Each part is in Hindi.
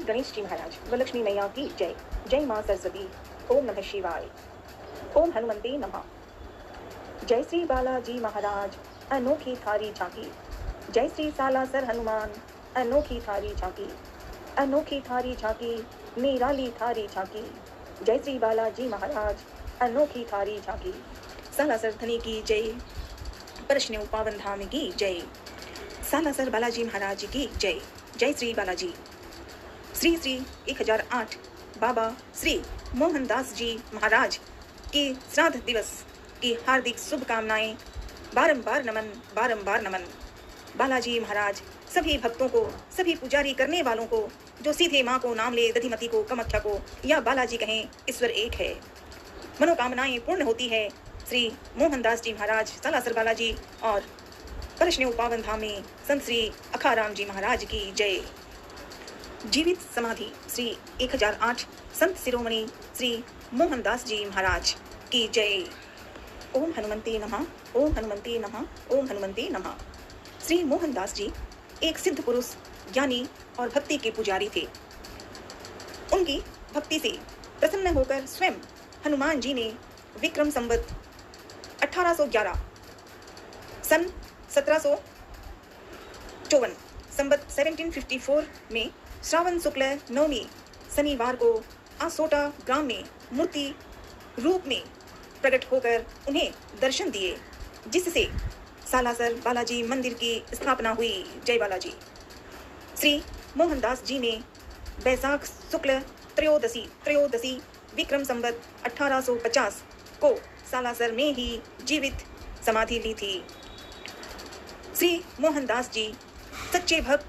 गणेश जी महाराज व लक्ष्मी मैया की जय। जय मां सरस्वती। ओम नमः शिवाय। ओम हनुमंते नमः। जय श्री बालाजी महाराज अनोखी थारी झांकी। जय श्री सालासर हनुमान अनोखी थारी झांकी। अनोखी थारी झांकी निराली थारी झांकी। जय श्री बालाजी महाराज अनोखी थारी झांकी। सालासर धनी की जय। प्रश्न पावन धाम की जय। सालासर बालाजी महाराज की जय। जय श्री बालाजी। श्री श्री 1008 बाबा श्री मोहनदास जी महाराज के श्राद्ध दिवस की हार्दिक शुभकामनाएं। बारंबार नमन, बारंबार नमन। बालाजी महाराज सभी भक्तों को, सभी पुजारी करने वालों को, जो सीधे माँ को नाम ले, दधिमती को, कामाख्या को या बालाजी कहें, ईश्वर एक है। मनोकामनाएं पूर्ण होती है। श्री मोहनदास जी महाराज सालासर बालाजी और परशनेऊ पावन धाम में संत श्री अखाराम जी महाराज की जय। जीवित समाधि श्री 1008 संत शिरोमणि श्री मोहनदास जी महाराज की जय। ओम हनुमंते नमः। ओम हनुमंते नमः। ओम हनुमंते नमः। श्री मोहनदास जी एक सिद्ध पुरुष, ज्ञानी और भक्ति के पुजारी थे। उनकी भक्ति से प्रसन्न होकर स्वयं हनुमान जी ने विक्रम संवत 1811 सन 1754 संवत 1754 में श्रावण शुक्ल नवमी शनिवार को आसोटा ग्राम में मूर्ति रूप में प्रकट होकर उन्हें दर्शन दिए, जिससे सालासर बालाजी मंदिर की स्थापना हुई। जय बालाजी। श्री मोहनदास जी ने बैसाख शुक्ल त्रयोदशी विक्रम संवत 1850 को सालासर में ही जीवित समाधि ली थी। श्री मोहनदास जी सच्चे भक्त,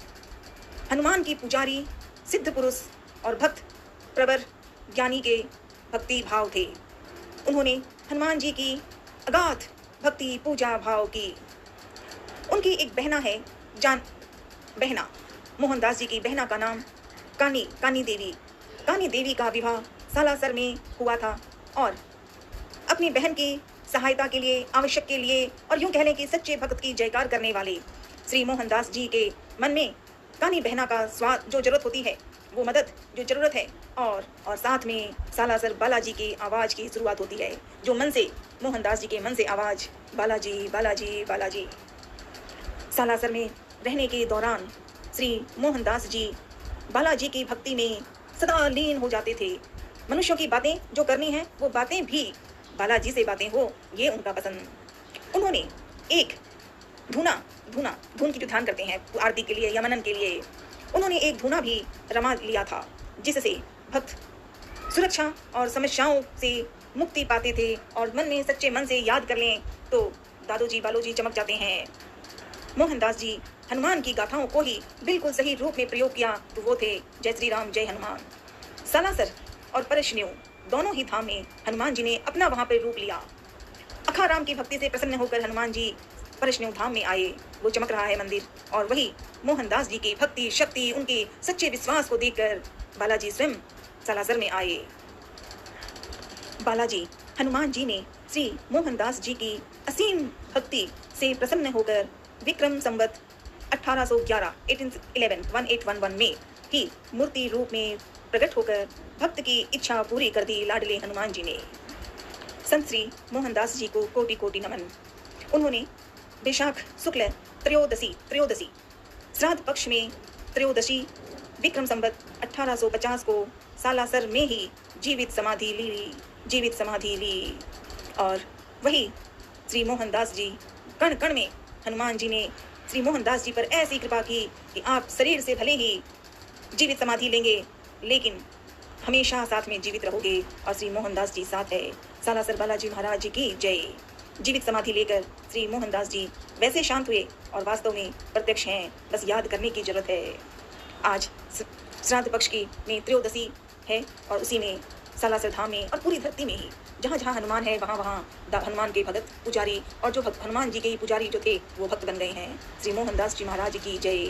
हनुमान की पुजारी, सिद्ध पुरुष और भक्त प्रवर ज्ञानी के भक्ति भाव थे। उन्होंने हनुमान जी की अगाध भक्ति पूजा भाव की। उनकी एक बहना है, बहना मोहनदास जी की बहना का नाम कानी देवी का विवाह सालासर में हुआ था और अपनी बहन की सहायता के लिए, आवश्यक के लिए और यूं कह लें कि सच्चे भक्त की जयकार करने वाले श्री मोहनदास जी के मन में कानी बहना का स्वाद जो जरूरत होती है, वो मदद जो जरूरत है, और साथ में सालासर बालाजी की आवाज़ की शुरुआत होती है, जो मन से, मोहनदास जी के मन से आवाज़ बालाजी बालाजी बालाजी। सालासर में रहने के दौरान श्री मोहनदास जी बालाजी की भक्ति में सदा लीन हो जाते थे। मनुष्यों की बातें जो करनी है, वो बातें भी बालाजी से बातें हो, ये उनका पसंद। उन्होंने एक धून की जो ध्यान करते हैं आरती के लिए या मनन के लिए, उन्होंने एक धूना भी रमा लिया था, जिससे भक्त सुरक्षा और समस्याओं से मुक्ति पाते थे और मन में सच्चे मन से याद कर लें तो दादोजी बालोजी चमक जाते हैं। मोहनदास जी हनुमान की गाथाओं को ही बिल्कुल सही रूप में प्रयोग किया तो वो थे जय श्री राम जय हनुमान। सालासर और परशनेऊ दोनों ही धाम में हनुमान जी ने अपना वहां पर रूप लिया। अखाराम की भक्ति से प्रसन्न होकर हनुमान जी परशनेऊ धाम में आए। वो चमक रहा है मंदिर, और वही मोहनदास जी की भक्ति शक्ति, उनके सच्चे विश्वास को देखकर बालाजी स्वयं सालासर में आए। बालाजी हनुमान जी ने श्री मोहनदास जी की असीम भक्ति से प्रसन्न होकर विक्रम संवत 1811 में ही मूर्ति रूप में प्रकट होकर भक्त की इच्छा पूरी कर दी लाडले हनुमान जी ने। संत श्री मोहनदास जी को कोटि कोटि नमन। उन्होंने बैसाख शुक्ल त्रयोदशी श्राद्ध पक्ष में त्रयोदशी विक्रम संवत 1850 को सालासर में ही जीवित समाधि ली और वही श्री मोहनदास जी कण कण में हनुमान जी ने श्री मोहनदास जी पर ऐसी कृपा की कि आप शरीर से भले ही जीवित समाधि लेंगे, लेकिन हमेशा साथ में जीवित रहोगे, और श्री मोहनदास जी साथ है। सालासर बालाजी महाराज जी की जय। जीवित समाधि लेकर श्री मोहनदास जी वैसे शांत हुए और वास्तव में प्रत्यक्ष हैं, बस याद करने की जरूरत है। आज श्राद्ध पक्ष की में त्रयोदशी है और उसी में सालासर धाम में और पूरी धरती में ही जहाँ जहाँ हनुमान है वहाँ हनुमान के भगत पुजारी, और जो भक्त हनुमान जी के पुजारी जो थे वो भक्त बन गए हैं। श्री मोहनदास जी महाराज की जय।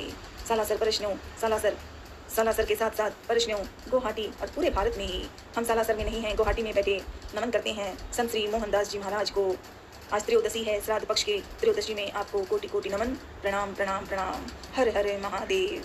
सालासर परशनेऊ, सालासर के साथ साथ परशनेऊ, गुवाहाटी और पूरे भारत में ही, हम सालासर में नहीं हैं, गुवाहाटी में बैठे नमन करते हैं संत श्री मोहनदास जी महाराज को। आज त्रयोदशी है, श्राद्ध पक्ष के त्रयोदशी में आपको कोटि कोटि नमन, प्रणाम प्रणाम प्रणाम। हर हर महादेव।